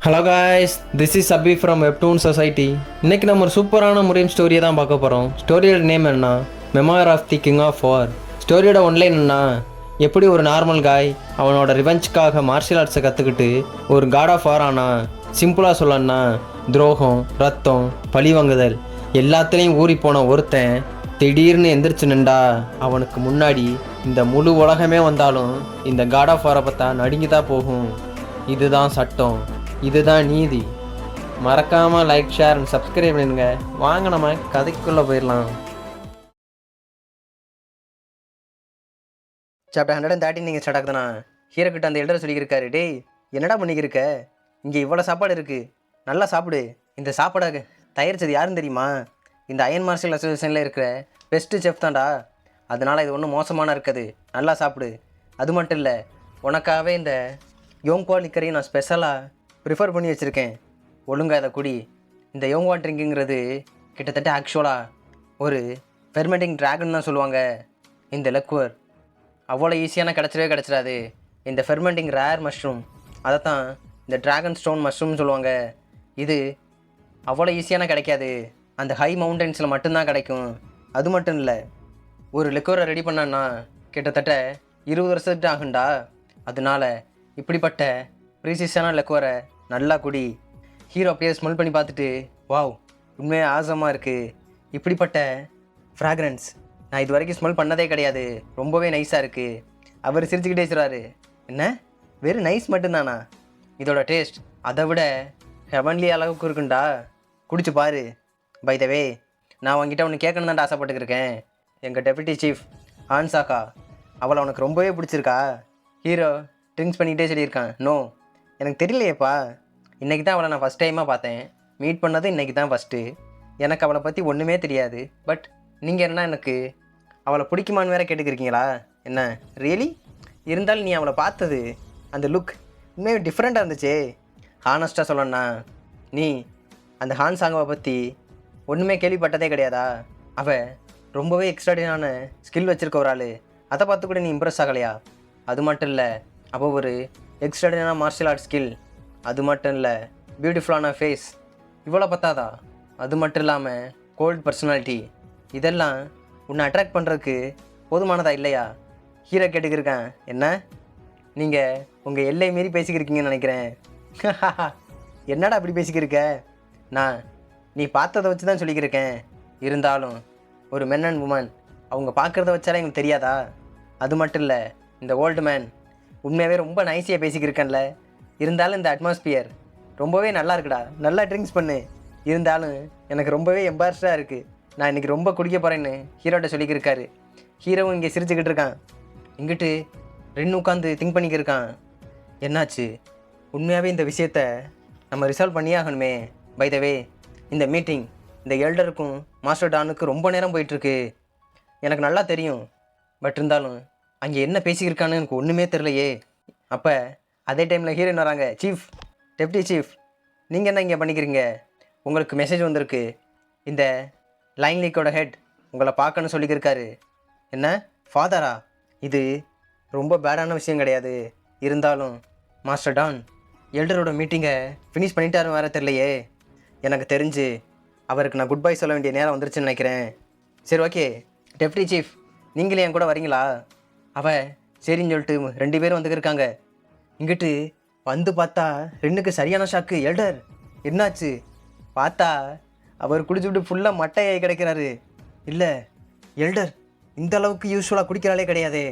Hello guys, this is Abhi from Webtoon society. இன்றைக்கி நம்ம ஒரு சூப்பரான முறையும் ஸ்டோரியை தான் பார்க்க போகிறோம். ஸ்டோரியோட நேம் என்ன? Memoir of the king of war. ஸ்டோரியோட ஒன்லைன் என்ன? எப்படி ஒரு நார்மல் காய் அவனோட ரிவெஞ்சுக்காக மார்ஷியல் ஆர்ட்ஸை கற்றுக்கிட்டு ஒரு காட் ஆஃப் வார் ஆனா. சிம்பிளாக சொல்லணும்னா துரோகம், ரத்தம், பழிவாங்குதல் எல்லாத்துலேயும் ஊறி போன ஒருத்தன் திடீர்னு எந்திரிச்சு நின்றா அவனுக்கு முன்னாடி இந்த முழு உலகமே வந்தாலும் இந்த காட் ஆஃப் வாரை பார்த்தா நடுங்கி தான் போகும். இதுதான் சட்டம், இதுதான் நீதி. மறக்காமல் லைக், ஷேர் அண்ட் சப்ஸ்கிரைப் பண்ணுங்க. வாங்க நம்ம கதைக்குள்ளே போயிடலாம். சாப்டர் 113 நீங்கள் ஸ்டார்ட் ஆகுதுண்ணா. ஹீரோ கிட்ட அந்த எல்டர் சொல்லியிருக்காரு, டேய் என்னடா பண்ணிக்கிருக்க, இங்கே இவ்வளோ சாப்பாடு இருக்குது, நல்லா சாப்பிடு. இந்த சாப்பாடாக தயாரித்தது யாருன்னு தெரியுமா? இந்த அயன் மார்ஷல் அசோசியேஷனில் இருக்கிற பெஸ்ட்டு செஃப் தான்டா. அதனால் இது ஒன்றும் மோசமான இருக்காது, நல்லா சாப்பிடு. அது மட்டும் இல்லை, உனக்காகவே இந்த யோங்கா லிக்கரையும் நான் ஸ்பெஷலாக ப்ரிஃபர் பண்ணி வச்சுருக்கேன். ஒழுங்காக அதை குடி. இந்த யோங்கா ட்ரிங்கிங்கிறது கிட்டத்தட்ட ஆக்சுவலாக ஒரு ஃபெர்மெண்டிங் ட்ராகன் தான் சொல்லுவாங்க. இந்த லெக்வர் அவ்வளோ ஈஸியான கிடச்சிடாது. இந்த ஃபெர்மெண்டிங் ரேர் மஷ்ரூம், அதை தான் இந்த ட்ராகன் ஸ்டோன் மஷ்ரூம்னு சொல்லுவாங்க. இது அவ்வளோ ஈஸியான கிடைக்காது, அந்த ஹை மவுண்டன்ஸில் மட்டும்தான் கிடைக்கும். அது மட்டும் இல்லை, ஒரு லிக்வரை ரெடி பண்ணான்னா கிட்டத்தட்ட 20 வருஷத்துக்கு ஆகுண்டா. அதனால இப்படிப்பட்ட ப்ரீசியஸான லிக்வரை நல்லா குடி. ஹீரோ அப்படியே ஸ்மெல் பண்ணி பார்த்துட்டு, வாவ் உண்மையாக ஆசமாக இருக்குது, இப்படிப்பட்ட ஃப்ராக்ரன்ஸ் நான் இது வரைக்கும் ஸ்மெல் பண்ணதே கிடையாது, ரொம்பவே நைஸாக இருக்குது. அவர் சிரிச்சுக்கிட்டே சொல்கிறாரு, என்ன வெறும் நைஸ் மட்டும்தானா? இதோட டேஸ்ட் அதை விட ஹெவன்லி அளவுக்கு இருக்குண்டா, குடிச்சு பாரு. பை த வே, நான் உங்ககிட்ட ஒன்று கேட்கணும் தான் ஆசைப்பட்டுருக்கேன். எங்கள் டெப்யூட்டி சீஃப் ஹான்சாக்கா, அவளை உனக்கு ரொம்பவே பிடிச்சிருக்கா? ஹீரோ ட்ரிங்க்ஸ் பண்ணிக்கிட்டே சொல்லியிருக்கான், நோ எனக்கு தெரியலையேப்பா, இன்றைக்கி தான் அவளை நான் ஃபஸ்ட் டைமாக பார்த்தேன், மீட் பண்ணது இன்றைக்கி தான் ஃபஸ்ட்டு. எனக்கு அவளை பற்றி ஒன்றுமே தெரியாது. பட் நீங்கள் என்ன எனக்கு அவளை பிடிக்குமான்னு வேறு கேட்டுக்கிறீங்களா என்ன? ரியலி? இருந்தாலும் நீ அவளை பார்த்தது அந்த லுக் உண்மையாக டிஃப்ரெண்ட்டாக இருந்துச்சே. ஹானஸ்ட்டாக சொல்லணும்னா நீ அந்த ஹான்சாங்கவை பற்றி ஒன்றுமே கேள்விப்பட்டதே கிடையாதா? அவள் ரொம்பவே எக்ஸ்ட்ராடினான ஸ்கில் வச்சுருக்க ஒரு ஆள், அதை பார்த்து கூட நீ இம்ப்ரெஸ் ஆகலையா? அது மட்டும் இல்லை, அப்போ ஒரு எக்ஸ்ட்ராடினான மார்ஷியல் ஆர்ட் ஸ்கில், அது மட்டும் இல்லை பியூட்டிஃபுல்லான ஃபேஸ், இவ்வளோ பத்தாதா? அது மட்டும் இல்லாமல் கோல்ட் பர்சனாலிட்டி, இதெல்லாம் உன்னை அட்ராக்ட் பண்ணுறதுக்கு போதுமானதா இல்லையா? ஹீரோ கேட்டுக்கிருக்கேன், என்ன நீங்கள் உங்கள் எல்லை மீறி பேசிக்கிருக்கீங்கன்னு நினைக்கிறேன். என்னடா அப்படி பேசிக்கிருக்க? நான் நீ பார்த்ததை வச்சு தான் சொல்லிக்கிருக்கேன். இருந்தாலும் ஒரு மென் அண்ட் உமன் அவங்க பார்க்குறத வச்சாலே எனக்கு தெரியாதா? அது மட்டும் இல்லை, இந்த ஓல்டு மேன் உண்மையாகவே ரொம்ப நைஸியாக பேசிக்கிருக்கேன்ல. இருந்தாலும் இந்த அட்மாஸ்பியர் ரொம்பவே நல்லா இருக்குடா, நல்லா ட்ரிங்க்ஸ் பண்ணு. இருந்தாலும் எனக்கு ரொம்பவே எம்பாரஸ்டாக இருக்குது, நான் இன்றைக்கி ரொம்ப குடிக்க போகிறேன்னு ஹீரோட்ட சொல்லிக்கிருக்காரு. ஹீரோவும் இங்கே சிரிச்சுக்கிட்டு இருக்கான். இங்கிட்டு ரெண்டு உட்காந்து திங்க் பண்ணிக்கிருக்கான், என்னாச்சு உண்மையாகவே இந்த விஷயத்த நம்ம ரிசால்வ் பண்ணியே ஆகணுமே. பை த வே, இந்த மீட்டிங் இந்த எல்டருக்கும் மாஸ்டர் டானுக்கு ரொம்ப நேரம் போயிட்டுருக்கு, எனக்கு நல்லா தெரியும். பட் இருந்தாலும் அங்கே என்ன பேசிக்கிருக்கான்னு எனக்கு ஒன்றுமே தெரிலையே. அப்போ அதே டைமில் ஹீரோயின் வராங்க, சீஃப், டெப்டி சீஃப், நீங்கள் என்ன இங்கே பண்ணிக்கிறீங்க? உங்களுக்கு மெசேஜ் வந்திருக்கு, இந்த லைன் லீக்கோட ஹெட் உங்களை பார்க்கணும்னு சொல்லிக்கிருக்காரு. என்ன ஃபாதரா? இது ரொம்ப பேடான விஷயம் கிடையாது. இருந்தாலும் மாஸ்டர் டான் எல்டரோட மீட்டிங்கை ஃபினிஷ் பண்ணிட்டாரு வேறு தெரிலையே. எனக்கு தெரிஞ்சு அவருக்கு நான் குட் பை சொல்ல வேண்டிய நேரம் வந்துருச்சுன்னு நினைக்கிறேன். சரி ஓகே டெப்டி சீஃப், நீங்களே என் கூட வரீங்களா? அவள் சரின்னு சொல்லிட்டு 2 பேரும் வந்துக்கிருக்காங்க. இங்கிட்டு வந்து பார்த்தா ரெண்டுக்கு சரியான ஷாக்கு. எல்டர் என்னாச்சு? பார்த்தா அவர் குடிச்சுட்டு ஃபுல்லாக மட்டையாகி கிடைக்கிறாரு. இல்லை எல்டர் இந்த அளவுக்கு யூஸ்வலாக குடிக்கிறாலே கிடையாது,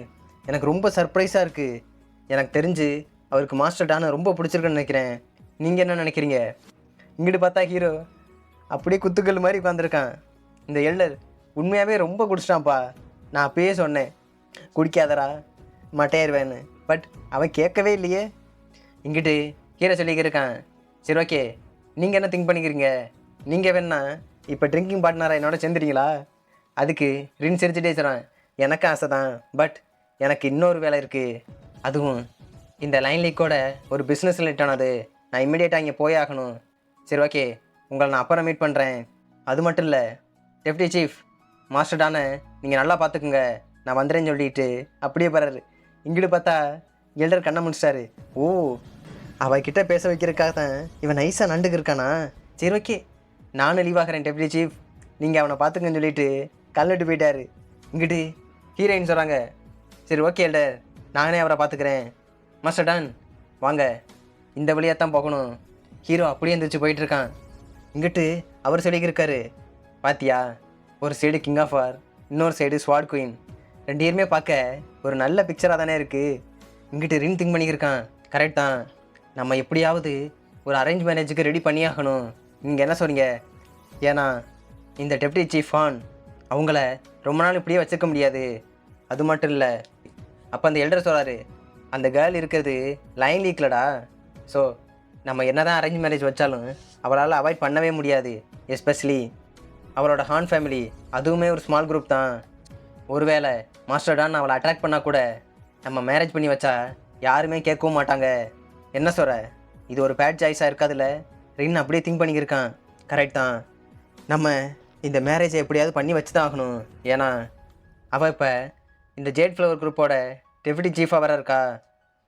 எனக்கு ரொம்ப சர்ப்ரைஸாக இருக்குது. எனக்கு தெரிஞ்சு அவருக்கு மாஸ்டர் டானை ரொம்ப பிடிச்சிருக்குன்னு நினைக்கிறேன். நீங்கள் என்ன நினைக்கிறீங்க? இங்கிட்டு பார்த்தா ஹீரோ அப்படியே குத்துக்கல் மாதிரி உட்காந்துருக்கான். இந்த எல்டர் உண்மையாகவே ரொம்ப குடிச்சிட்டான்ப்பா, நான் அப்பயே சொன்னேன் குடிக்காதரா மட்டையாயிருவேன்னு. பட் அவன் கேட்கவே இல்லையே. இங்கிட்டு ஹீரோ சொல்லிக்கிருக்கான், சரி ஓகே நீங்கள் என்ன திங்க் பண்ணிக்கிறீங்க? நீங்கள் வேணா இப்போ ட்ரிங்கிங் பார்ட்னராக என்னோட சேர்ந்துறீங்களா? அதுக்கு ரின் சிரிச்சுட்டே சொல்கிறான், எனக்கு ஆசை தான், பட் எனக்கு இன்னொரு வேலை இருக்குது. அதுவும் இந்த லைன் லீக்கோட ஒரு பிஸ்னஸ் ரிலேட்டானது, நான் இம்மிடியேட்டாக இங்கே போய் ஆகணும். சரி ஓகே, உங்களை நான் அப்புறம் மீட் பண்ணுறேன். அது மட்டும் இல்லை டெப்டி சீஃப், மாஸ்டர் டானை நீங்கள் நல்லா பார்த்துக்குங்க, நான் வந்துடுறேன்னு சொல்லிட்டு அப்படியே போகிறாரு. இங்கிட்டு பார்த்தா எல்டர் கண்ணை முடிச்சிட்டாரு. ஓ அவகிட்ட பேச வைக்கிறதுக்காக தான் இவன் நைஸாக நண்டுக்கு இருக்கானா. சரி ஓகே, நானும் லீவ் ஆகிறேன் டெப்டி சீஃப், நீங்கள் அவனை பார்த்துக்கன்னு சொல்லிட்டு கல்லிட்டு போயிட்டாரு. இங்கிட்டு ஹீரோயின் சொல்கிறாங்க, சரி ஓகே எல்டர், நானே அவரை பார்த்துக்கிறேன். மாஸ்டர் டான் வாங்க, இந்த வழியாக தான் போகணும். ஹீரோ அப்படியே எழுந்திரிச்சு போயிட்டுருக்கான். இங்கிட்டு அவர் சொல்லிக்கிருக்காரு, பாத்தியா, ஒரு சைடு கிங் ஆஃப் ஆர், இன்னொரு சைடு ஸ்வாட் குயின், ரெண்டு பேருமே பார்க்க ஒரு நல்ல பிக்சராக தானே இருக்குது. இங்கிட்டு ரின் திங்க் பண்ணியிருக்கான். கரெக்ட் தான், நம்ம எப்படியாவது ஒரு அரேஞ்ச் மேரேஜுக்கு ரெடி பண்ணியாகணும். நீங்கள் என்ன சொல்கிறீங்க? ஏன்னா இந்த டெப்டி சீஃப் ஹான் அவங்கள ரொம்ப நாள் இப்படியே வச்சுக்க முடியாது. அது மட்டும் இல்லை, அப்போ அந்த எல்டர் சொல்கிறாரு, அந்த கேர்ள் இருக்கிறது லைன் லீக்லடா. ஸோ நம்ம என்ன தான் அரேஞ்ச் மேரேஜ் வச்சாலும் அவளால் அவாய்ட் பண்ணவே முடியாது. எஸ்பெஷலி அவளோட ஹான் ஃபேமிலி, அதுவுமே ஒரு ஸ்மால் குரூப் தான். ஒருவேளை மாஸ்டர் டான் அவளை அட்ராக்ட் பண்ணால் கூட நம்ம மேரேஜ் பண்ணி வச்சா யாருமே கேட்கவும் மாட்டாங்க. என்ன சொல்கிற? இது ஒரு பேட் சாய்ஸாக இருக்காதுல்ல? ரின் அப்படியே திங்க் பண்ணிக்கிருக்கான். கரெக்ட் தான், நம்ம இந்த மேரேஜை எப்படியாவது பண்ணி வச்சு தான் ஆகணும். ஏன்னா அவள் இப்போ இந்த ஜேட் ஃப்ளவர் குரூப்போட டெப்யூட்டி சீஃபாக வர இருக்கா.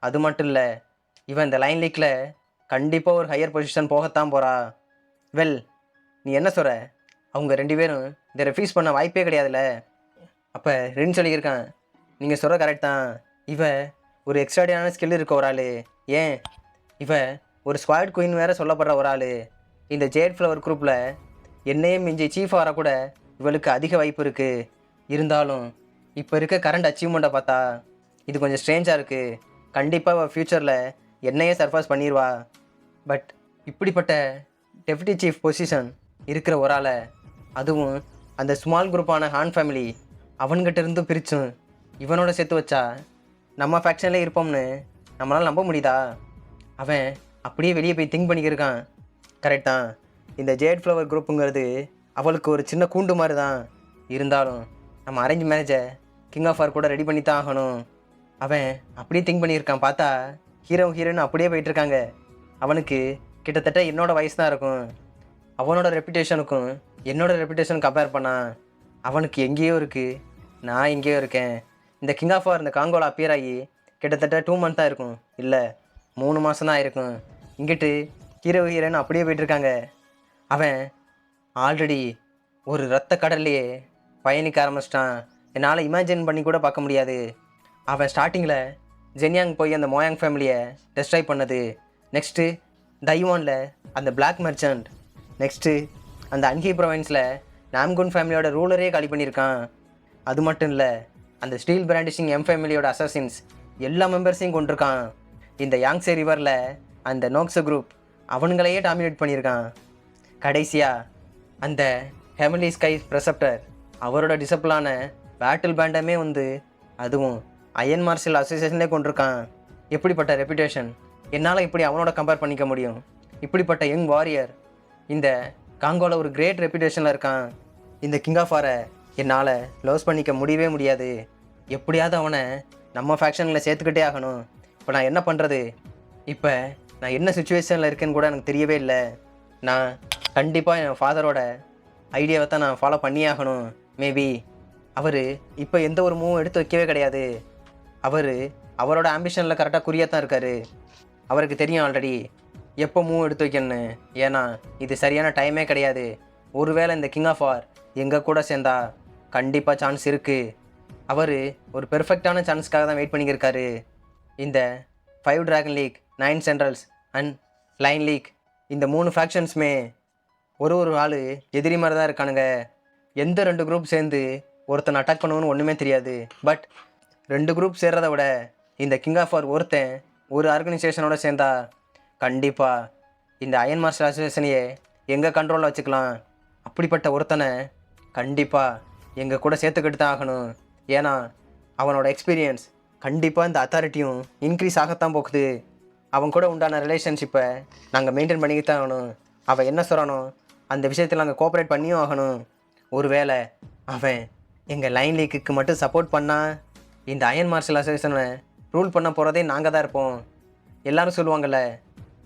அது மட்டும் இல்லை, இவன் இந்த லைன் லீக்கில் கண்டிப்பாக ஒரு ஹையர் பொசிஷன் போகத்தான் போகிறா. வெல், நீ என்ன சொல்கிற? அவங்க ரெண்டு பேரும் இதை ரெஃப்யூஸ் பண்ண வாய்ப்பே கிடையாதுல்ல? அப்போ ரின் சொல்லியிருக்கான், நீங்கள் சொல்கிற கரெக்ட் தான். இவ ஒரு எக்ஸ்ட்ராடினான ஸ்கில் இருக்க ஒரு ஆள். ஏன், இவ ஒரு ஸ்குவாட் குயின் வேறு சொல்லப்படுற ஒரு ஆள். இந்த ஜேட் ஃப்ளவர் குரூப்பில் என்னையே மிஞ்சி சீஃப் ஆகிற கூட இவளுக்கு அதிக வாய்ப்பு இருக்குது. இருந்தாலும் இப்போ இருக்க கரண்ட் அச்சீவ்மெண்ட்டை பார்த்தா இது கொஞ்சம் ஸ்ட்ரேஞ்சாக இருக்குது. கண்டிப்பாக அவள் ஃப்யூச்சரில் என்னையே சர்பாஸ் பண்ணிடுவா. பட் இப்படிப்பட்ட டெப்யூட்டி சீஃப் பொசிஷன் இருக்கிற ஒரு ஆளை, அதுவும் அந்த ஸ்மால் குரூப்பான ஹான் ஃபேமிலி அவன்கிட்ட இருந்தும் பிரிச்சும் இவனோட சேர்த்து வச்சா நம்ம ஃபேக்ஷன்லேயே இருப்போம்னு நம்மளால் நம்ப முடியுதா? அவன் அப்படியே வெளியே போய் திங்க் பண்ணிக்கிருக்கான். கரெக்ட் தான், இந்த ஜேட் ஃப்ளவர் குரூப்புங்கிறது அவளுக்கு ஒரு சின்ன கூண்டு மாதிரி தான். இருந்தாலும் நம்ம அரேஞ்ச் மேரேஜை கிங் ஆஃப் ஆர் கூட ரெடி பண்ணி தான் ஆகணும். அவன் அப்படியே திங்க் பண்ணியிருக்கான். பார்த்தா ஹீரோயின் அப்படியே போயிட்டுருக்காங்க. அவனுக்கு கிட்டத்தட்ட என்னோட வயசு தான் இருக்கும். அவனோட ரெப்புடேஷனுக்கும் என்னோட ரெப்புடேஷனும் கம்பேர் பண்ணால் அவனுக்கு எங்கேயோ இருக்குது, நான் எங்கேயோ இருக்கேன். இந்த கிங் ஆஃப் ஆர் இந்த காங்கோவில் அப்பியர் ஆகி கிட்டத்தட்ட 2 months தான் இருக்கும், இல்லை 3 மாதம் தான் இருக்கும். இங்கிட்டு ஹீரோயின் அப்படியே போயிட்டுருக்காங்க. அவன் ஆல்ரெடி ஒரு ரத்த கடல்லையே பயணிக்க ஆரம்பிச்சிட்டான். என்னால் இமேஜின் பண்ணி கூட பார்க்க முடியாது. அவன் ஸ்டார்டிங்கில் ஜென்யாங் போய் அந்த மோயாங் ஃபேமிலியை டெஸ்ட்ராய் பண்ணது, நெக்ஸ்ட்டு தைவானில் அந்த பிளாக் மர்ச்சன்ட், நெக்ஸ்ட்டு அந்த அன்ஹி ப்ரொவின்ஸில் நாம்குன் ஃபேமிலியோட ரூலரே காலி பண்ணியிருக்கான். அது மட்டும் இல்லை, அந்த ஸ்டீல் பிராண்டிஷிங் எம் ஃபேமிலியோட அசாசின்ஸ் எல்லா மெம்பர்ஸையும் கொண்டிருக்கான். இந்த யாங்ஸே ரிவரில் அந்த நோக்ஸோ குரூப் அவனுங்களையே டாமினேட் பண்ணியிருக்கான். கடைசியாக அந்த ஹெமலி ஸ்கை ப்ரெசப்டர் அவரோட டிசப்பிளான பேட்டில் பேண்டமே அதுவும் அயன் மார்ஷல் அசோசியேஷன்லேயே கொண்டிருக்கான். எப்படிப்பட்ட ரெப்புடேஷன்! என்னால் இப்படி அவனோட கம்பேர் பண்ணிக்க முடியும்? இப்படிப்பட்ட யங் வாரியர் இந்த காங்கோவில் ஒரு கிரேட் ரெப்புடேஷனில் இருக்கான். இந்த கிங் ஆஃப் ஆரை என்னால் க்ளோஸ் பண்ணிக்க முடியவே முடியாது. எப்படியாவது அவனை நம்ம ஃபேக்ஷனில் சேர்த்துக்கிட்டே ஆகணும். இப்போ நான் என்ன பண்ணுறது? இப்போ நான் என்ன சுச்சுவேஷனில் இருக்கேன்னு கூட எனக்கு தெரியவே இல்லை. நான் கண்டிப்பாக என் ஃபாதரோட ஐடியாவை தான் நான் ஃபாலோ பண்ணியே ஆகணும். மேபி அவர் இப்போ எந்த ஒரு மூவும் எடுத்து வைக்கவே கிடையாது. அவரோட ஆம்பிஷனில் கரெக்டாக குறியாக தான் இருக்கார். அவருக்கு தெரியும் ஆல்ரெடி எப்போ மூவ் எடுத்து வைக்கணும்னு. ஏன்னா இது சரியான டைமே கிடையாது. ஒருவேளை இந்த கிங் ஆஃப் ஆர் எங்கள் கூட சேர்ந்தா கண்டிப்பாக சான்ஸ் இருக்குது. அவர் ஒரு பெர்ஃபெக்டான சான்ஸ்க்காக தான் வெயிட் பண்ணிக்கிருக்காரு. இந்த 5 dragon league, 9 centrals and line league, இந்த 3 ஃபேக்ஷன்ஸுமே ஒரு ஆள் எதிரி மாதிரி தான் இருக்கானுங்க. எந்த 2 குரூப் சேர்ந்து ஒருத்தனை அட்டாக் பண்ணுவோன்னு ஒன்றுமே தெரியாது. பட் 2 குரூப் சேர்றதை விட இந்த கிங் ஆஃப் ஆர் ஒருத்தன் ஒரு ஆர்கனைசேஷனோட சேர்ந்தா கண்டிப்பாக இந்த அயன் மார்ஷல் அசோசியேஷனையே எங்கள் கண்ட்ரோலில் வச்சுக்கலாம். அப்படிப்பட்ட ஒருத்தனை கண்டிப்பாக எங்கள் கூட சேர்த்துக்கிட்டு தான் ஆகணும். ஏன்னா அவனோட எக்ஸ்பீரியன்ஸ் கண்டிப்பாக இந்த அத்தாரிட்டியும் இன்க்ரீஸ் ஆகத்தான் போகுது. அவன் கூட உண்டான ரிலேஷன்ஷிப்பை நாங்கள் மெயின்டைன் பண்ணிக்கிட்டு தான் ஆகணும். அவன் என்ன சொல்கிறானோ அந்த விஷயத்தில் நாங்கள் கோஆப்ரேட் பண்ணியும் ஆகணும். ஒருவேளை அவன் எங்கள் லைன் லீக்குக்கு மட்டும் சப்போர்ட் பண்ணால் இந்த அயன் மார்ஷல் அசோசியேஷனை ரூல் பண்ண போகிறதே நாங்கள் தான் இருப்போம். எல்லோரும் சொல்லுவாங்கள்ல,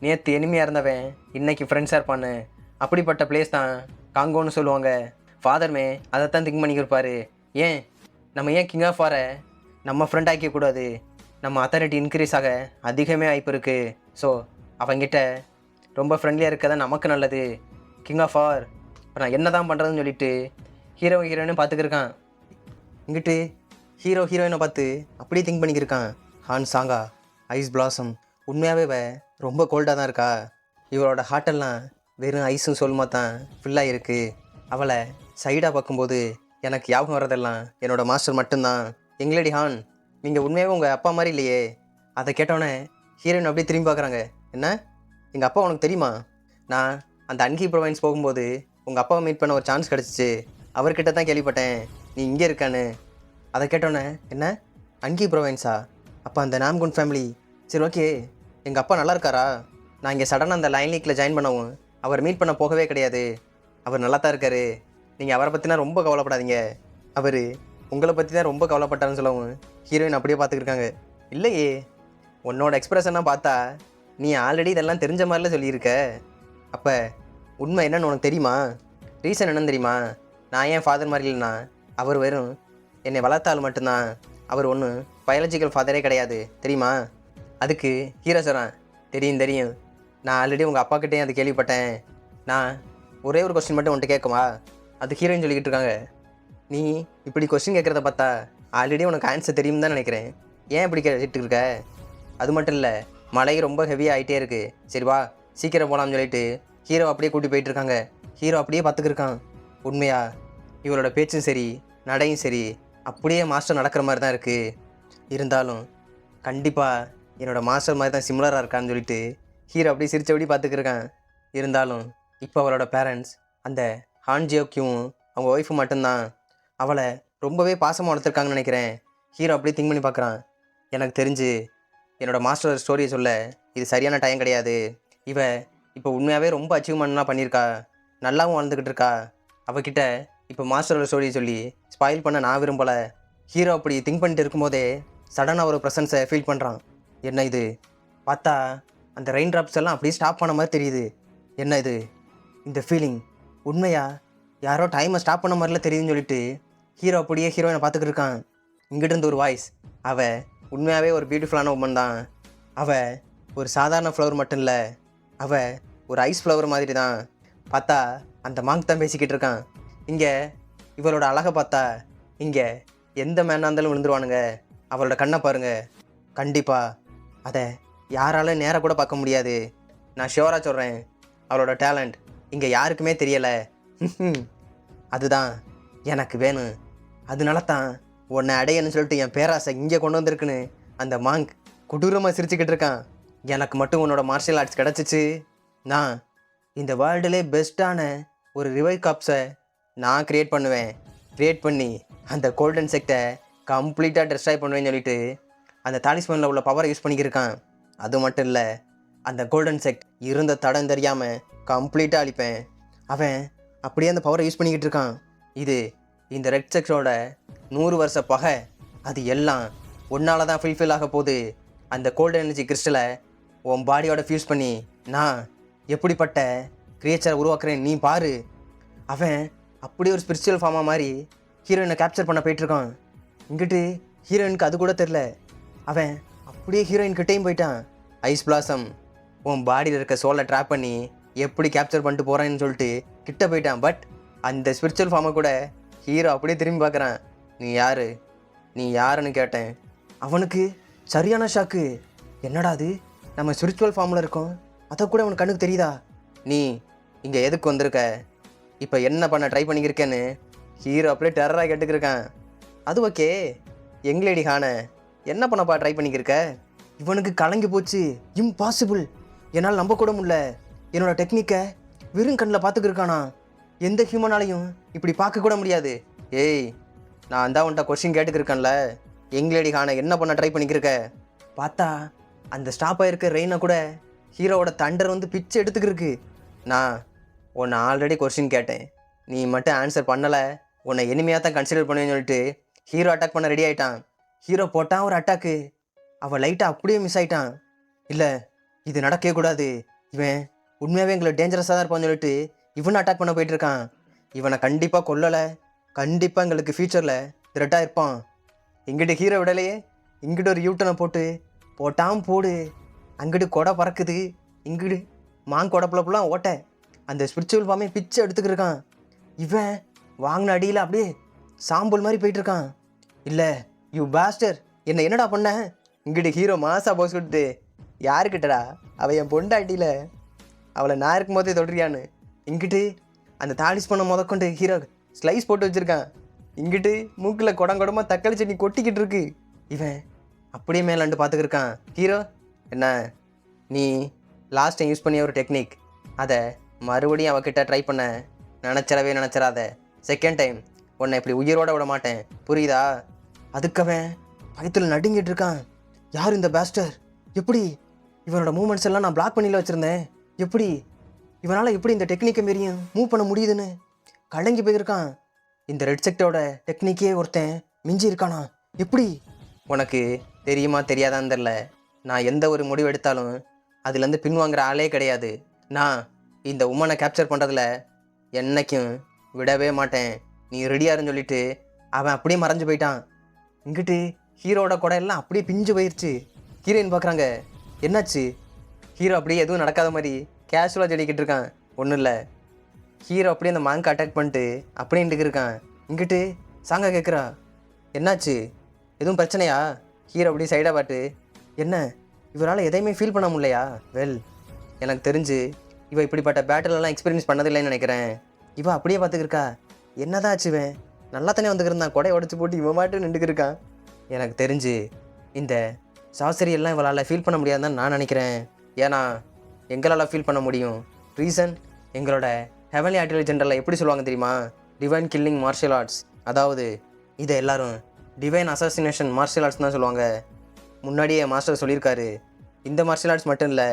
நேற்று எனிமையாக இருந்தவன் இன்றைக்கி ஃப்ரெண்ட்ஸாக இருப்பான்னு. அப்படிப்பட்ட பிளேஸ் தான் காங்கோன்னு சொல்லுவாங்க. ஃபாதர்மே அதைத்தான் திங்க் பண்ணிக்கிருப்பார். நம்ம ஏன் கிங் ஆஃப் ஆரை நம்ம ஃப்ரெண்ட் ஆக்கிக்கூடாது? நம்ம அத்தாரிட்டி இன்க்ரீஸ் ஆக அதிகமே வாய்ப்பு இருக்குது. ஸோ அவங்கிட்ட ரொம்ப ஃப்ரெண்ட்லியாக இருக்கதான் நமக்கு நல்லது. கிங் ஆஃப் ஆர் இப்போ நான் என்ன தான் பண்ணுறதுன்னு சொல்லிட்டு ஹீரோயினும் பார்த்துக்கிருக்கான். இங்கிட்டு ஹீரோயினை பார்த்து அப்படியே திங்க் பண்ணிக்கிருக்கான். ஹான் சாங்கா ஐஸ் பிளாசம் உண்மையாகவே ரொம்ப கோல்டாக தான் இருக்கா. இவளோட ஹார்ட்டெல்லாம் வெறும் ஐஸும் சொல்லுமா தான் ஃபுல்லாக இருக்குது. அவளை சைடாக பார்க்கும்போது எனக்கு ஞாபகம் வர்றதெல்லாம் என்னோடய மாஸ்டர் மட்டும்தான். எங்களடி ஹான், நீங்கள் உண்மையாகவே உங்கள் அப்பா மாதிரி இல்லையே. அதை கேட்டோன்னே ஹீரோயின் அப்படியே திரும்பி பார்க்குறாங்க. என்ன, எங்கள் அப்பா உனக்கு தெரியுமா? நான் அந்த அன்கி ப்ரொவைன்ஸ் போகும்போது உங்கள் அப்பாவை மீட் பண்ண ஒரு சான்ஸ் கிடச்சிச்சு. அவர்கிட்ட தான் கேள்விப்பட்டேன் நீ இங்கே இருக்கான்னு. அதை கேட்டோன்னே, என்ன அன்கி ப்ரொவைன்ஸா? அப்போ அந்த நாம்குன் ஃபேமிலி. சரி, ஓகே, எங்கள் அப்பா நல்லா இருக்காரா? நான் இங்கே சடனாக அந்த லைன் லீக்கில் ஜாயின் பண்ணவும் அவர் மீட் பண்ண போகவே கிடையாது. அவர் நல்லா தான் இருக்கார். நீங்கள் அவரை பற்றினா ரொம்ப கவலைப்படாதீங்க. அவர் உங்களை பற்றி தான் ரொம்ப கவலைப்பட்டாருன்னு சொல்லவும் ஹீரோயின் அப்படியே பார்த்துக்கிருக்காங்க. இல்லையே, உன்னோட எக்ஸ்பிரஷனாக பார்த்தா நீ ஆல்ரெடி இதெல்லாம் தெரிஞ்ச மாதிரிலாம் சொல்லியிருக்க. அப்போ உண்மை என்னன்னு உனக்கு தெரியுமா? ரீசன் என்னன்னு தெரியுமா? நான் ஏன் ஃபாதர் மாதிரி இல்லைன்னா அவர் வெறும் என்னை வளர்த்தால் மட்டும்தான். அவர் ஒன்றும் பயாலஜிக்கல் ஃபாதரே கிடையாது, தெரியுமா? அதுக்கு ஹீரோ சொல்கிறான், தெரியும், நான் ஆல்ரெடி உங்கள் அப்பாக்கிட்டேயும் அது கேள்விப்பட்டேன். நான் ஒரே ஒரு கொஸ்டின் மட்டும் உன்ட்டு கேட்குமா? அது ஹீரோயின் சொல்லிக்கிட்டு இருக்காங்க. நீ இப்படி கொஸ்டின் கேட்குறத பார்த்தா ஆல்ரெடி உனக்கு ஆன்சர் தெரியும் தான் நினைக்கிறேன். ஏன் இப்படி கேட்டுட்டு இருக்க? அது மட்டும் இல்லை, மழை ரொம்ப ஹெவியாக ஆகிட்டே இருக்குது. சரி வா சீக்கிரம் போகலாம்னு சொல்லிட்டு ஹீரோ அப்படியே கூட்டி போயிட்டுருக்காங்க. ஹீரோ அப்படியே பார்த்துக்கிருக்கான். உண்மையா இவளோட பேச்சும் சரி நடையும் சரி அப்படியே மாஸ்டர் நடக்கிற மாதிரி தான் இருக்குது. இருந்தாலும் கண்டிப்பாக என்னோடய மாஸ்டர் மாதிரி தான் சிமிலராக இருக்கான்னு சொல்லிட்டு ஹீரோ அப்படியே சிரிச்சபடி பார்த்துக்கிருக்கான். இருந்தாலும் இப்போ அவளோட பேரண்ட்ஸ் அந்த ஹான் ஜியோக்கியும் அவங்க ஒய்ஃபு மட்டும்தான். அவளை ரொம்பவே பாசமாக வளர்த்துருக்காங்கன்னு நினைக்கிறேன். ஹீரோ அப்படியே திங்க் பண்ணி பார்க்குறான். எனக்கு தெரிஞ்சு என்னோடய மாஸ்டர் ஸ்டோரியை சொல்ல இது சரியான டைம் கிடையாது. இவ இப்போ உண்மையாகவே ரொம்ப அச்சீவ்மெண்ட்லாம் பண்ணியிருக்கா, நல்லாவும் வாழ்ந்துக்கிட்டு இருக்கா. அவகிட்ட இப்போ மாஸ்டரோட ஸ்டோரியை சொல்லி ஸ்பாயில் பண்ண நான் விரும்பலை. ஹீரோ அப்படி திங்க் பண்ணிட்டு இருக்கும்போதே சடனாக ஒரு ப்ரெசன்ஸை ஃபீல் பண்ணுறான். என்ன இது? பார்த்தா அந்த ரெயின் ட்ராப்ஸ் எல்லாம் அப்படியே ஸ்டாப் பண்ண மாதிரி தெரியுது. என்ன இது? இந்த ஃபீலிங் உண்மையா? யாரோ டைமை ஸ்டாப் பண்ண மாதிரிலாம் தெரியுதுன்னு சொல்லிட்டு ஹீரோ அப்படியே ஹீரோயினை பார்த்துக்கிட்டு இருக்கான். இங்கிட்டிருந்து ஒரு வாய்ஸ், அவள் உண்மையாகவே ஒரு பியூட்டிஃபுல்லான உமன் தான். அவள் ஒரு சாதாரண ஃப்ளவர் மட்டும் இல்லை, அவள் ஒரு ஐஸ் ஃப்ளவர் மாதிரி தான். பார்த்தா அந்த மாங்க் தான் பேசிக்கிட்டு இருக்கான். இங்கே இவளோட அழகை பார்த்தா இங்கே எந்த மேனாக இருந்தாலும் விழுந்துருவானுங்க. அவளோட கண்ணை பாருங்கள், கண்டிப்பாக அதை யாராலும் நேராக கூட பார்க்க முடியாது. நான் ஷியோராக சொல்கிறேன், அவளோட டேலண்ட் இங்கே யாருக்குமே தெரியலை. அதுதான் எனக்கு வேணும். அதனால தான் உன்னை அடையணும்னு சொல்லிட்டு என் பேராசை இங்கே கொண்டு வந்திருக்குன்னு அந்த மாங்க் கொடூரமாக சிரிச்சுக்கிட்டு இருக்கான். எனக்கு மட்டும் உன்னோட மார்ஷியல் ஆர்ட்ஸ் கிடச்சிச்சு, நான் இந்த வேர்ல்டுலே பெஸ்ட்டான ஒரு ரிவைவ் காப்ஸை நான் க்ரியேட் பண்ணுவேன். க்ரியேட் பண்ணி அந்த கோல்டன் செக்டை கம்ப்ளீட்டாக டெஸ்ட்ராய் பண்ணுவேன்னு சொல்லிட்டு அந்த தாலிஸ்மேனில் உள்ள பவரை யூஸ் பண்ணிக்கிருக்கான். அது மட்டும் இல்லை, அந்த கோல்டன் செக்ட் இருந்த தடம் தெரியாமல் கம்ப்ளீட்டாக அழிப்பேன். அவன் அப்படியே அந்த பவரை யூஸ் பண்ணிக்கிட்டு இருக்கான். இது இந்த ரெட் செக்ஸோட 100 வருஷ பகை. அது எல்லாம் ஒன்னால தான் ஃபுல்ஃபில் ஆக போகுது. அந்த கோல்டன் எனர்ஜி கிறிஸ்டலை உன் பாடியோட ஃபியூஸ் பண்ணி நான் எப்படிப்பட்ட கிரியேச்சரை உருவாக்குறேன் நீ பாரு. அவன் அப்படியே ஒரு ஸ்பிரிச்சுவல் ஃபார்மாக மாதிரி ஹீரோயினை கேப்சர் பண்ண போயிட்டுருக்கான். இங்கிட்டு ஹீரோயினுக்கு அது கூட தெரில. அவன் அப்படியே ஹீரோயின் கிட்டேயும் போயிட்டான். ஐஸ் பிளாசம், உன் பாடியில் இருக்க சோலை ட்ராப் பண்ணி எப்படி கேப்சர் பண்ணிட்டு போகிறான்னு சொல்லிட்டு கிட்ட போயிட்டான். பட் அந்த ஸ்பிரிச்சுவல் ஃபார்மை கூட ஹீரோ அப்படியே திரும்பி பார்க்குறான். நீ யாருன்னு கேட்டேன். அவனுக்கு சரியான ஷாக்கு. என்னடா அது, நம்ம ஸ்பிரிச்சுவல் ஃபார்மில் இருக்கோம், அதை கூட அவனுக்கு கண்ணுக்கு தெரியுதா? நீ இங்கே எதுக்கு வந்திருக்க? இப்போ என்ன பண்ண ட்ரை பண்ணிக்கிருக்கேன்னு ஹீரோ அப்படியே டெரராக கேட்டுக்கிருக்கான். அது ஓகே, எங்களேடி ஹானை என்ன பண்ணப்பா ட்ரை பண்ணிக்கிருக்க? இவனுக்கு கலங்கி போச்சு. இம்பாசிபிள், என்னால் நம்ப கூட முடியல. என்னோடய டெக்னிக்கை வெறும் கண்ணில் பார்த்துக்கிருக்கானா? எந்த ஹியூமனாலையும் இப்படி பார்க்க கூட முடியாது. ஏய், நான் தான் உன்ட்ட கொஸ்டின் கேட்டுக்கிருக்கேன்ல, எங்களேடி ஹானை என்ன பண்ண ட்ரை பண்ணிக்கிருக்க? பார்த்தா அந்த ஸ்டாப் ஆகிருக்க ரெயினை கூட ஹீரோவோட தண்டர் வந்து பிச்சு எடுத்துக்கிருக்கு. நான் உன்னை ஆல்ரெடி கொஸ்டின் கேட்டேன், நீ மட்டும் ஆன்சர் பண்ணலை, உன்னை எனிமையாக தான் கன்சிடர் பண்ணுவேன்னு சொல்லிட்டு ஹீரோ அட்டாக் பண்ண ரெடி ஆகிட்டான். ஹீரோ போட்டான் ஒரு அட்டாக்கு, அவன் லைட்டாக அப்படியே மிஸ் ஆகிட்டான். இல்லை, இது நடக்கவே கூடாது, இவன் உண்மையாகவே எங்களை டேஞ்சரஸாக தான் இருப்பான்னு சொல்லிட்டு இவனை அட்டாக் பண்ண போயிட்டுருக்கான். இவனை கண்டிப்பாக கொல்லலை, கண்டிப்பாக எங்களுக்கு ஃப்யூச்சரில் த்ரெட்டாக இருப்பான். இங்கிட்டு ஹீரோ விடலையே, இங்கிட்டு ஒரு யூட்டனை போட்டான் போடு. அங்கிட்டு கொடை பறக்குது, இங்கிடு மாங்கொடப்புலப்புலாம் ஓட்ட அந்த ஸ்பிரிச்சுவல் ஃபார்மே பிச்சை எடுத்துக்கிருக்கான். இவன் வாங்கின அடியில் அப்படியே சாம்பல் மாதிரி போயிட்டுருக்கான். இல்லை யூ பாஸ்டர், என்னடா பண்ண? இங்கிட்டு ஹீரோ மாசா போஸ் கொடுத்து யாருக்கிட்டடா அவள் என் பொண்டாட்டியில் அவளை நான் இருக்கும் போதே தொடுறியான்னு இங்கிட்டு அந்த தாலிஸ் பண்ண முதற்கொண்டு ஹீரோ ஸ்லைஸ் போட்டு வச்சுருக்கான். இங்கிட்டு மூக்கில் குடமாக தக்காளி சட்னி கொட்டிக்கிட்டு இருக்கு. இவன் அப்படியே மேலாண்டு பார்த்துக்கிருக்கான். ஹீரோ, என்ன நீ லாஸ்ட் டைம் யூஸ் பண்ணிய ஒரு டெக்னிக், அதை மறுபடியும் அவகிட்ட ட்ரை பண்ண நினச்சிடாத. செகண்ட் டைம் உன்னை இப்படி உயிரோட விட மாட்டேன், புரியுதா? அதுக்கவன் பயத்தில் நடுங்கிட்டு இருக்கான். யார் இந்த பாஸ்டர்? எப்படி இவனோட மூமெண்ட்ஸ் எல்லாம் நான் பிளாக் பண்ணியில் வச்சுருந்தேன், எப்படி இவனால் எப்படி இந்த டெக்னிக்கை மாரியும் மூவ் பண்ண முடியுதுன்னு கலங்கி போயிருக்கான். இந்த ரெட் செக்டரோட டெக்னிக்கே ஒருத்தன் மிஞ்சி இருக்கானா? எப்படி? உனக்கு தெரியுமா தெரியாதான்னு தெரில, நான் எந்த ஒரு முடிவு எடுத்தாலும் அதுலேருந்து பின்வாங்குற ஆளே கிடையாது. நான் இந்த உமனை கேப்சர் பண்ணுறதுல என்னைக்கும் விடவே மாட்டேன், நீ ரெடியாருன்னு சொல்லிட்டு அவன் அப்படியே மறைஞ்சு போயிட்டான். இங்கிட்டு ஹீரோட கொடை எல்லாம் அப்படியே பிஞ்சு போயிடுச்சு. ஹீரோயின் பார்க்குறாங்க, என்னாச்சு? ஹீரோ அப்படியே எதுவும் நடக்காத மாதிரி கேஷுவலாக சொல்லிக்கிட்டு இருக்கான். ஒன்றும் இல்லை. ஹீரோ அப்படியே அந்த மாங்க் அட்டாக் பண்ணிட்டு அப்படியே நின்றுக்கு இருக்கான். இங்கிட்டு சாங்கா கேட்குறா, என்னாச்சு? எதுவும் பிரச்சனையா? ஹீரோ அப்படியே சைடாக பாட்டு, என்ன இவரால் எதையுமே ஃபீல் பண்ண முடியலையா? வெல், எனக்கு தெரிஞ்சு இவ இப்படிப்பட்ட பேட்டிலெல்லாம் எக்ஸ்பீரியன்ஸ் பண்ணதில்லைன்னு நினைக்கிறேன். இவ அப்படியே பார்த்துக்கிருக்கா. என்னதான் ஆச்சுவேன்? நல்லா தானே வந்துக்கிருந்தான், கொடையை உடச்சி போட்டு இவன் மாட்டு நின்றுக்கிருக்கான். எனக்கு தெரிஞ்சு இந்த சாசரி எல்லாம் இவளால் ஃபீல் பண்ண முடியாதுன்னு நான் நினைக்கிறேன். ஏன்னா எங்களால் ஃபீல் பண்ண முடியும். ரீசன், எங்களோட ஹெவன்லி ஆர்டிலரி ஜெனரலில் எப்படி சொல்லுவாங்க தெரியுமா? Divine killing martial arts. அதாவது இதை எல்லாரும் டிவைன் அசாசினேஷன் மார்ஷியல் ஆர்ட்ஸ் தான் சொல்லுவாங்க. முன்னாடியே மாஸ்டர் சொல்லியிருக்காரு. இந்த மார்ஷியல் ஆர்ட்ஸ் மட்டும் இல்லை,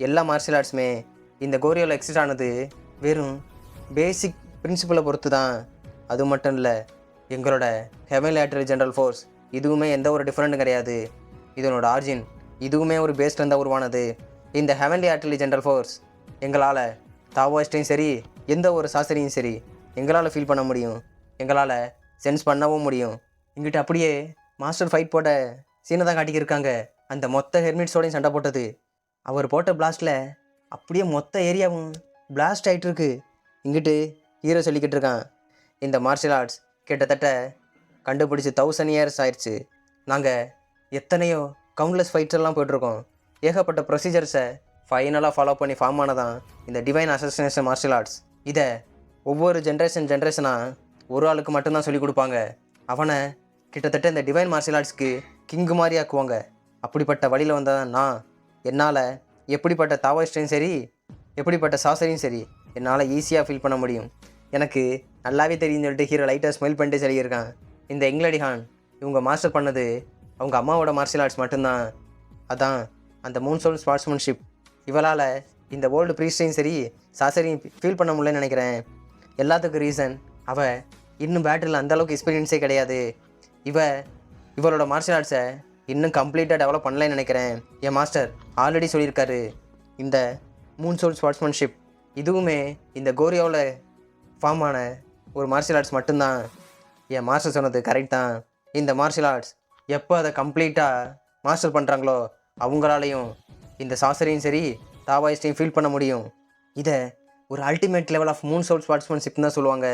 எல்லா மார்ஷியல் ஆர்ட்ஸுமே இந்த கோரியோவில் எக்ஸிஸ்ட் ஆனது வெறும் பேசிக் பிரின்சிபலை பொறுத்து தான். அது மட்டும் இல்லை, எங்களோட ஹெவன்லி ஆர்டிலரி ஜெனரல் ஃபோர்ஸ் இதுவுமே எந்த ஒரு டிஃப்ரெண்ட்டும் கிடையாது. இதனோட ஆர்ஜின் இதுவுமே ஒரு பேஸ்ட் தான் உருவானது. இந்த ஹெவன்லி ஆர்டிலரி ஜெனரல் ஃபோர்ஸ் எங்களால் தாவோயிஸ்டையும் சரி, எந்த ஒரு சாஸ்திரியும் சரி எங்களால் ஃபீல் பண்ண முடியும், எங்களால் சென்ஸ் பண்ணவும் முடியும். இங்கிட்ட அப்படியே மாஸ்டர் ஃபைட் போட்ட சீனை தான் காட்டிக்கிருக்காங்க. அந்த மொத்த ஹெர்மிட்ஸோடையும் சண்டை போட்டது. அவர் போட்ட பிளாஸ்டில் அப்படியே மொத்த ஏரியாவும் பிளாஸ்ட் ஆகிட்டுருக்கு. இங்கிட்டு ஹீரோ சொல்லிக்கிட்டு இருக்கான், இந்த மார்ஷியல் ஆர்ட்ஸ் கிட்டத்தட்ட கண்டுபிடிச்சி 1000 இயர்ஸ் ஆயிடுச்சு. நாங்கள் எத்தனையோ கவுண்ட்லெஸ் ஃபைட்ஸ் எல்லாம் போய்ட்டுருக்கோம். ஏகப்பட்ட ப்ரொசீஜர்ஸை ஃபைனலாக ஃபாலோ பண்ணி ஃபார்ம் ஆனதான் இந்த டிவைன் அசோசினேஷன் மார்ஷியல் ஆர்ட்ஸ். இதை ஒவ்வொரு ஜென்ரேஷனாக ஒரு ஆளுக்கு மட்டும்தான் சொல்லிக் கொடுப்பாங்க. அவனை கிட்டத்தட்ட இந்த டிவைன் மார்ஷியல் ஆர்ட்ஸ்க்கு கிங்கு மாதிரி ஆக்குவாங்க. அப்படிப்பட்ட வழியில் வந்ததான் நான். என்னால் எப்படிப்பட்ட தாவோயிஸ்டையும் சரி, எப்படிப்பட்ட சாசரியும் சரி என்னால் ஈஸியாக ஃபீல் பண்ண முடியும். எனக்கு நல்லாவே தெரியும்னு சொல்லிட்டு ஹீரோ லைட்டாக ஸ்மெல் பண்ணிட்டு சொல்லியிருக்கான். இந்த எங்லடிஹான் இவங்க மாஸ்டர் பண்ணது அவங்க அம்மாவோட மார்ஷியல் ஆர்ட்ஸ் மட்டும்தான். அதான் அந்த மூன் சோல் ஸ்பார்ட்ஸ்மேன்ஷிப். இவளால் இந்த வேர்ல்டு ப்ரீஸ்டையும் சரி சாசரியும் ஃபீல் பண்ண முடியலன்னு நினைக்கிறேன். எல்லாத்துக்கும் ரீசன், அவள் இன்னும் பேட்டில் அந்தளவுக்கு எக்ஸ்பீரியன்ஸே கிடையாது. இவளோட மார்ஷியல் ஆர்ட்ஸை இன்னும் கம்ப்ளீட்டாக டெவலப் பண்ணலைன்னு நினைக்கிறேன். என் மாஸ்டர் ஆல்ரெடி சொல்லியிருக்காரு, இந்த மூன் சோல் ஸ்பார்ட்ஸ்மேன்ஷிப் இதுவுமே இந்த கோரியாவில் ஃபார்ம் ஆன ஒரு மார்ஷியல் ஆர்ட்ஸ் மட்டும்தான். என் மாஸ்டர் சொன்னது கரெக்ட் தான். இந்த மார்ஷியல் ஆர்ட்ஸ் எப்போ அதை கம்ப்ளீட்டாக மாஸ்டர் பண்ணுறாங்களோ அவங்களாலையும் இந்த சாசரியும் சரி தாவாயிஸ்டையும் ஃபீல் பண்ண முடியும். இதை ஒரு ultimate level of moon soul sportsmanship தான் சொல்லுவாங்க.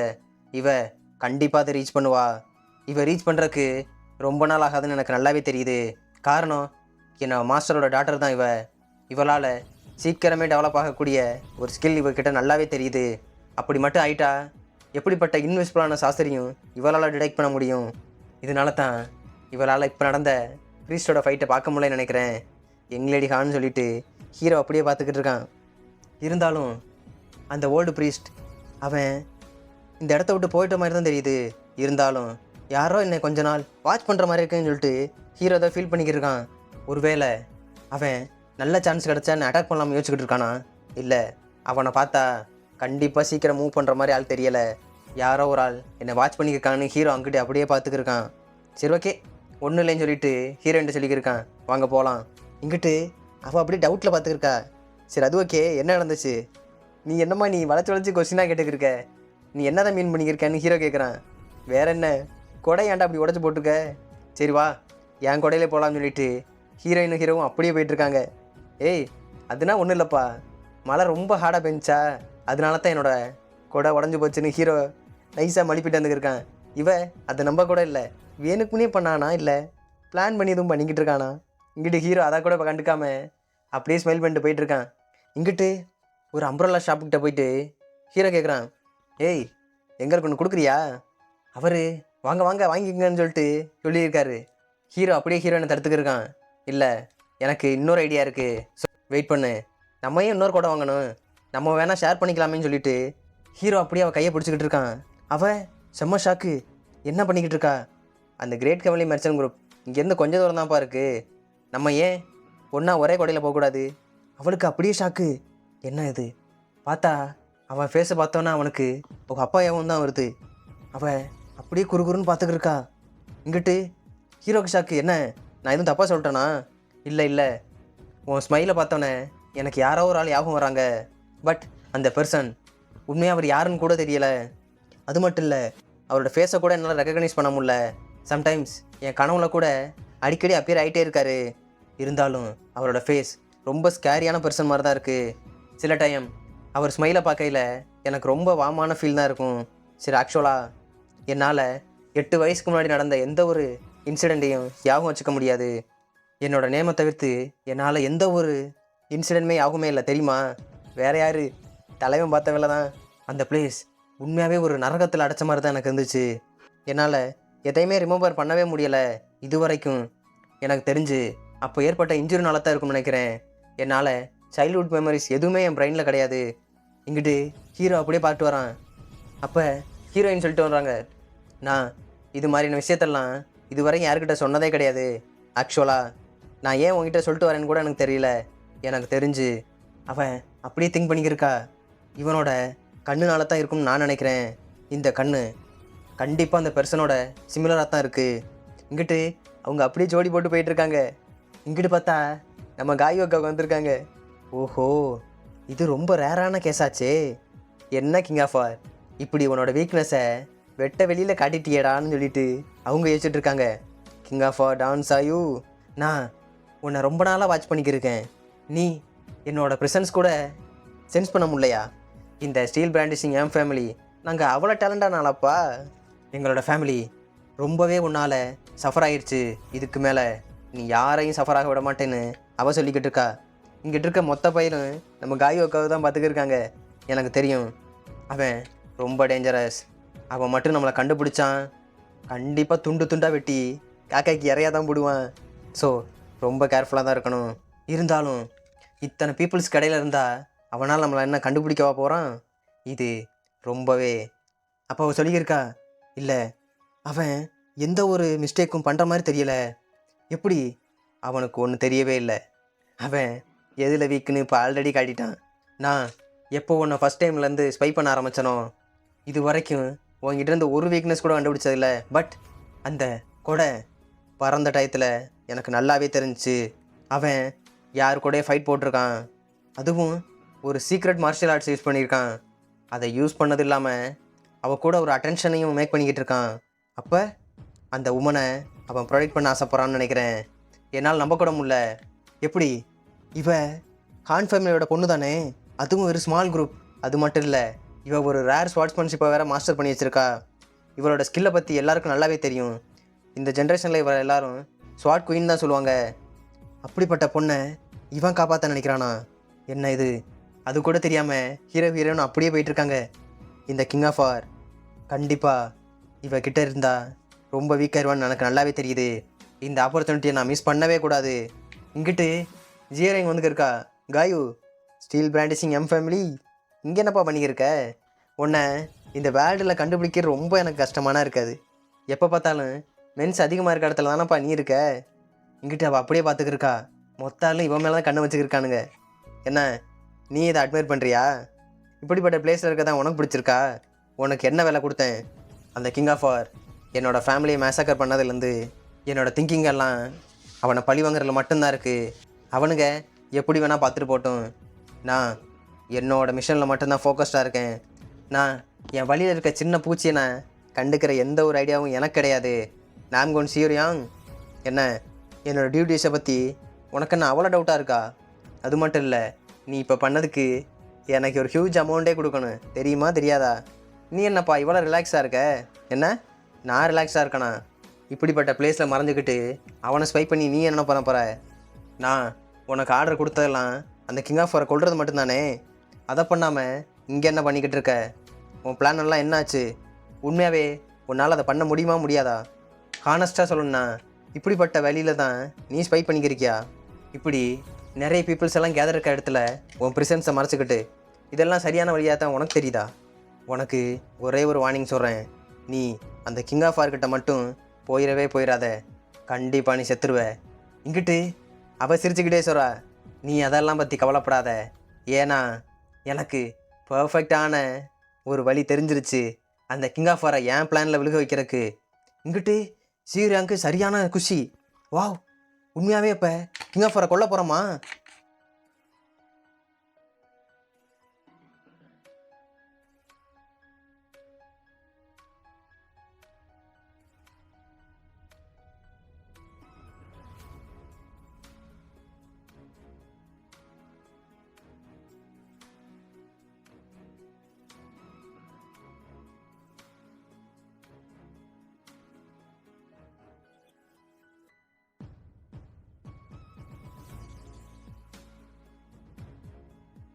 இவ கண்டிப்பாக அதை ரீச் பண்ணுவா. இவ ரீச் பண்ணுறதுக்கு ரொம்ப நாள் ஆகாதுன்னு எனக்கு நல்லாவே தெரியுது. காரணம், என்னோட மாஸ்டரோட டாட்டர் தான் இவளால் சீக்கிரமே டெவலப் ஆகக்கூடிய ஒரு ஸ்கில் இவர்கிட்ட நல்லாவே தெரியுது. அப்படி மட்டும் ஆயிட்டா எப்படிப்பட்ட இன்விசிபிளான சாஸ்திரியும் இவளால் டிடெக்ட் பண்ண முடியும். இதனால தான் இவளால் இப்போ நடந்த ப்ரீஸ்டோட ஃபைட்டை பார்க்க முடியலன்னு நினைக்கிறேன். எங்லேடி ஹான்னு சொல்லிட்டு ஹீரோ அப்படியே பார்த்துக்கிட்டு இருக்கான். இருந்தாலும் அந்த ஓல்டு ப்ரீஸ்ட் அவன் இந்த இடத்த விட்டு போயிட்ட மாதிரி தான் தெரியுது. இருந்தாலும் யாரோ என்னை கொஞ்ச நாள் வாட்ச் பண்ணுற மாதிரி இருக்குன்னு சொல்லிட்டு ஹீரோ தான் ஃபீல் பண்ணிக்கிட்டு இருக்கான். ஒருவேளை அவன் நல்ல சான்ஸ் கிடச்சா என்னை அட்டாக் பண்ணலாமல் யோசிச்சுக்கிட்டு இருக்கானா? இல்லை, அவனை பார்த்தா கண்டிப்பாக சீக்கிரம் மூவ் பண்ணுற மாதிரி ஆள் தெரியலை. யாரோ ஒரு ஆள் என்னை வாட்ச் பண்ணிக்கிருக்கான்னு ஹீரோ அங்கிட்டு அப்படியே பார்த்துக்கிருக்கான். சரி, ஓகே, ஒன்றும் இல்லைன்னு சொல்லிட்டு ஹீரோன்ட்டு சொல்லிக்கிருக்கான், வாங்க போகலாம். இங்கிட்டு அவள் அப்படியே டவுட்டில் பார்த்துக்கிருக்கா. சரி, அது ஓகே, என்ன நடந்துச்சு? நீ என்னம்மா நீ வளைச்சி கொஸ்டினாக கேட்டுக்கிருக்க? நீ என்ன தான் மீன் பண்ணிக்கிருக்கேன்னு ஹீரோ கேட்குறான். வேற என்ன, கொடை ஏன்டா அப்படி உடச்சி போட்டிருக்க? சரி வா, என் கொடையிலே போகலான்னு சொல்லிட்டு ஹீரோவும் அப்படியே போயிட்டுருக்காங்க. ஏய், அதுனா ஒன்றும் இல்லைப்பா, மழை ரொம்ப ஹார்டாக பெஞ்சா, அதனால தான் என்னோட கொடை உடஞ்சி போச்சுன்னு ஹீரோ நைஸாக மழுப்பிட்டு வந்துருக்கான். அதை நம்ப கூட இல்லை. வேணுக்குன்னே பண்ணானா இல்லை பிளான் பண்ணி எதுவும் பண்ணிக்கிட்டு இருக்கானா? இங்கிட்டு ஹீரோ அதை கூட இப்போ கண்டுக்காம அப்படியே ஸ்மைல் பண்ணிட்டு போயிட்டுருக்கான். இங்கிட்டு ஒரு அம்ப்ரல்லா ஷாப்புக்கிட்ட போயிட்டு ஹீரோ கேட்குறான், ஏய் எங்களுக்கு ஒன்று கொடுக்குறியா? அவர் வாங்க வாங்க வாங்கிக்கங்கன்னு சொல்லிட்டு சொல்லியிருக்காரு. ஹீரோ அப்படியே ஹீரோயினை தடுத்துக்கு இருக்கான். இல்லை எனக்கு இன்னொரு ஐடியா இருக்குது, வெயிட் பண்ணு, நம்ம ஏன் இன்னொரு கூட வாங்கணும், நம்ம வேணால் ஷேர் பண்ணிக்கலாமேன்னு சொல்லிட்டு ஹீரோ அப்படியே அவள் கையை பிடிச்சிக்கிட்டு இருக்கான். அவள் செம்ம ஷாக்கு, என்ன பண்ணிக்கிட்டு இருக்கா? அந்த கிரேட் கெவலி மெர்ச்சன்ட் குரூப் இங்கேருந்து கொஞ்சம் தூரம் தான்ப்பா இருக்குது, நம்ம ஏன் ஒன்றா ஒரே கொடையில் போகக்கூடாது? அவளுக்கு அப்படியே ஷாக்கு, என்ன இது? பார்த்தா அவன் ஃபேஸை பார்த்தோன்னா அவனுக்கு உங்கள் அப்பா யாவும் தான் வருது. அவள் அப்படியே குறுகுறுன்னு பார்த்துக்கிட்டு இருக்கா. இங்கிட்டு ஹீரோக்கு ஷாக்கு, என்ன நான் எதுவும் தப்பாக சொல்லிட்டேனா? இல்லை இல்லை, உன் ஸ்மைலை பார்த்தோன்னே எனக்கு யாரோ ஒரு ஆள் ஞாபகம் வராங்க, பட் அந்த பர்சன் உண்மையாக அவர் யாருன்னு கூட தெரியலை. அது மட்டும் இல்லை, அவரோட ஃபேஸை கூட என்னால் ரெக்கக்னைஸ் பண்ண முடியல. சம்டைம்ஸ் என் கனவுல கூட அடிக்கடி அப்பியர் ஆகிட்டே இருக்காரு. இருந்தாலும் அவரோட ஃபேஸ் ரொம்ப ஸ்கேரியான பர்சன் மாதிரி தான் இருக்குது. சில டைம் அவர் ஸ்மைலை பார்க்கையில் எனக்கு ரொம்ப வாமான ஃபீல் தான் இருக்கும். சரி, ஆக்சுவலாக என்னால் 8 வயசுக்கு முன்னாடி நடந்த எந்த ஒரு இன்சிடெண்ட்டையும் ஞாபகம் வச்சுக்க முடியாது. என்னோடய நேமை தவிர்த்து என்னால் எந்த ஒரு இன்சிடெண்ட்டுமே யாகுமே இல்லை தெரியுமா? வேறு யார், தலைவன் பார்த்த வேலை தான். அந்த பிளேஸ் உண்மையாகவே ஒரு நரகத்தில் அடைச்ச மாதிரி தான் எனக்கு இருந்துச்சு. என்னால் எதையுமே ரிமெம்பர் பண்ணவே முடியலை இது வரைக்கும். எனக்கு தெரிஞ்சு அப்போ ஏற்பட்ட இன்ஜுரினால தான் இருக்கும்னு நினைக்கிறேன். என்னால் சைல்ட்ஹுட் மெமரிஸ் எதுவுமே என் பிரெயினில் கிடையாது. இங்கிட்டு ஹீரோ அப்படியே பார்த்துட்டு வரான். அப்போ ஹீரோயின் சொல்லிட்டு வர்றாங்க, நான் இது மாதிரியான விஷயத்தெல்லாம் இதுவரைக்கும் யார்கிட்ட சொன்னதே கிடையாது. ஆக்சுவலாக நான் ஏன் உங்ககிட்ட சொல்லிட்டு வரேன்னு கூட எனக்கு தெரியல. எனக்கு தெரிஞ்சு அவன் அப்படியே திங்க் பண்ணிக்கிருக்கா, இவனோட கண்ணுனால தான் இருக்கும்னு நான் நினைக்கிறேன். இந்த கண்ணு கண்டிப்பாக அந்த பெர்சனோட சிமிலராக தான் இருக்குது. இங்கிட்டு அவங்க அப்படியே ஜோடி போட்டு போயிட்டுருக்காங்க. இங்கிட்டு பார்த்தா நம்ம காயோக்காவுக்கு வந்திருக்காங்க. ஓஹோ, இது ரொம்ப ரேரான கேஸாச்சே. என்ன கிங் ஆஃப் ஆர், இப்படி உன்னோட வீக்னஸை வெட்ட வெளியில் காட்டிட்டியடான்னு சொல்லிட்டு அவங்க யோசிச்சுட்டு இருக்காங்க. கிங் ஆஃப் ஆர் டான்ஸ் ஆயூ, நான் உன்னை ரொம்ப நாளாக வாட்ச் பண்ணிக்கிருக்கேன். நீ என்னோட ப்ரெசன்ஸ் கூட சென்ஸ் பண்ண முடியலையா? இந்த ஸ்டீல் பிராண்டிஷிங் என் ஃபேமிலி நாங்கள் அவ்வளோ டேலண்டானாலப்பா. எங்களோட ஃபேமிலி ரொம்பவே உன்னால் சஃபர் ஆயிடுச்சு. இதுக்கு மேலே நீ யாரையும் சஃபர் ஆக விட மாட்டேன்னு அவள் சொல்லிக்கிட்டு இருக்கா. இங்கிட்டு இருக்க மொத்த பயிரும் நம்ம காயோக்காவை தான் பார்த்துக்கிருக்காங்க. எனக்கு தெரியும் அவன் ரொம்ப டேஞ்சரஸ். அவன் மட்டும் நம்மளை கண்டுபிடிச்சான், கண்டிப்பாக துண்டு துண்டாக வெட்டி காக்காய்க்கு இறையாக தான் போடுவான். ஸோ ரொம்ப கேர்ஃபுல்லாக தான் இருக்கணும். இருந்தாலும் இத்தனை பீப்புள்ஸ் கடையில் இருந்தால் அவனால் நம்மளை என்ன கண்டுபிடிக்கவா போகிறான்? இது ரொம்பவே. அப்போ அவள் சொல்லியிருக்கா, இல்லை அவன் எந்த ஒரு மிஸ்டேக்கும் பண்ணுற மாதிரி தெரியலை. எப்படி? அவனுக்கு ஒன்றும் தெரியவே இல்லை. அவன் எதில் வீக்குன்னு இப்போ ஆல்ரெடி காட்டிட்டான். நான் எப்போ உன்னை ஃபஸ்ட் டைம்லேருந்து ஸ்பை பண்ண ஆரம்பித்தனோ இது வரைக்கும் உங்ககிட்ட இருந்து ஒரு வீக்னஸ் கூட கண்டுபிடிச்சதில்லை. பட் அந்த கொடை பறந்த டயத்தில் எனக்கு நல்லாவே தெரிஞ்சிச்சு. அவன் யார் கூட ஃபைட் போட்டிருக்கான், அதுவும் ஒரு சீக்ரெட் மார்ஷியல் ஆர்ட்ஸ் யூஸ் பண்ணியிருக்கான். அதை யூஸ் பண்ணது இல்லாமல் அவள் கூட ஒரு அட்டென்ஷனையும் மேக் பண்ணிக்கிட்டு இருக்கான். அப்போ அந்த உமனை அவன் ப்ரொடெக்ட் பண்ண ஆசைப்பட்றான்னு நினைக்கிறேன். என்னால் நம்ப கூட முடியல. எப்படி? இவ ஹான் ஃபேமிலியோட பொண்ணு தானே, அதுவும் ஒரு ஸ்மால் குரூப். அது மட்டும் இல்லை, இவ ஒரு ரேர் ஸ்வாட்ஸ்மேன்ஷிப்பை வேறு மாஸ்டர் பண்ணி வச்சுருக்கா. இவளோட ஸ்கில்லை பற்றி எல்லாருக்கும் நல்லாவே தெரியும். இந்த ஜென்ரேஷனில் இவரை எல்லாரும் ஸ்வாட் குயின் தான் சொல்லுவாங்க. அப்படிப்பட்ட பொண்ணை இவன் காப்பாற்ற நினைக்கிறானா? என்ன இது? அது கூட தெரியாமல் ஹீரோன்னு அப்படியே போயிட்டுருக்காங்க. இந்த கிங் ஆஃப் ஆர் கண்டிப்பாக இவகிட்ட இருந்தால் ரொம்ப வீக்காயிருவான்னு எனக்கு நல்லாவே தெரியுது. இந்த ஆப்பர்ச்சுனிட்டியை நான் மிஸ் பண்ணவே கூடாது. இங்கிட்டு ஜியரிங் வந்து இருக்கா. காயு, ஸ்டீல் பிராண்டிஷிங் எம் ஃபேமிலி, இங்கே என்னப்பா பண்ணிக்கிருக்க? உன்னை இந்த வேர்ல்டில் கண்டுபிடிக்கிறது ரொம்ப எனக்கு கஷ்டமான இருக்காது. எப்போ பார்த்தாலும் மென்ஸ் அதிகமாக இருக்க இடத்துல தானப்பா நீ இருக்க. இங்கிட்டு அவள் அப்படியே பார்த்துக்கிருக்கா. மொத்தாலும் இவன் மேலே தான் கண்ணை வச்சுக்கிருக்கானுங்க. என்ன, நீ இதை அட்மையர் பண்ணுறியா? இப்படிப்பட்ட பிளேஸில் இருக்க தான் உனக்கு பிடிச்சிருக்கா? உனக்கு என்ன வேலை கொடுத்தேன்? அந்த கிங் ஆஃப் ஆர் என்னோடய ஃபேமிலியை மேசக்கர் பண்ணதுலேருந்து என்னோடய திங்கிங் எல்லாம் அவனை பழி வாங்குறதுல மட்டும்தான் இருக்குது. அவனுங்க எப்படி வேணால் பார்த்துட்டு போட்டும், நான் என்னோடய மிஷனில் மட்டும்தான் ஃபோக்கஸ்டாக இருக்கேன். நான் என் வழியில் இருக்க சின்ன பூச்சியை நான் கண்டுக்கிற எந்த ஒரு ஐடியாவும் எனக்கு கிடையாது. நான் கோன் சியூரியாங், என்ன என்னோடய டியூட்டிஸை பற்றி உனக்கு என்ன அவ்வளோ டவுட்டாக இருக்கா? அது மட்டும் இல்லை, நீ இப்போ பண்ணதுக்கு எனக்கு ஒரு ஹியூஜ் அமௌண்ட்டே கொடுக்கணும், தெரியுமா தெரியாதா? நீ என்னப்பா இவ்வளோ ரிலாக்ஸாக இருக்க? என்ன நான் ரிலாக்ஸாக இருக்கேனா? இப்படிப்பட்ட பிளேஸில் மறைஞ்சிக்கிட்டு அவனை ஸ்வைப் பண்ணி நீ என்ன பண்ண போகிற? நான் உனக்கு ஆர்டர் கொடுத்ததெல்லாம் அந்த கிங் ஆஃப் வரை கொள்வது மட்டும்தானே. அதை பண்ணாமல் இங்கே என்ன பண்ணிக்கிட்டு இருக்க? உன் பிளான் எல்லாம் என்னாச்சு? உண்மையாகவே உன்னால் அதை பண்ண முடியுமா முடியாதா? ஹானஸ்ட்டாக சொல்லணும்னா இப்படிப்பட்ட வழியில் தான் நீ ஸ்வைப் பண்ணிக்கிறியா? இப்படி நிறைய பீப்புள்ஸ் எல்லாம் கேதர் இருக்க இடத்துல உன் ப்ரிசன்ஸை மறைச்சிக்கிட்டு இதெல்லாம் சரியான வழியாக தான் உனக்கு தெரியுதா? உனக்கு ஒரே ஒரு வார்னிங் சொல்கிறேன், நீ அந்த கிங் ஆஃப் ஆர்கிட்ட மட்டும் போயிடாத. கண்டிப்பாக நீ செத்துருவ. இங்கிட்டு அவள் சிரிச்சுக்கிட்டே சொல்கிறா, நீ அதெல்லாம் பற்றி கவலைப்படாத, ஏன்னா எனக்கு பர்ஃபெக்டான ஒரு வழி தெரிஞ்சிருச்சு அந்த கிங் ஆஃப் ஆரை என் பிளானில் விழுக வைக்கிறதுக்கு. இங்கிட்டு சீரியாவுக்கு சரியான குஷி. வாவ், உண்மையாகவே இப்போ கிங் ஆஃப் ஆரை கொல்ல போகிறோமா?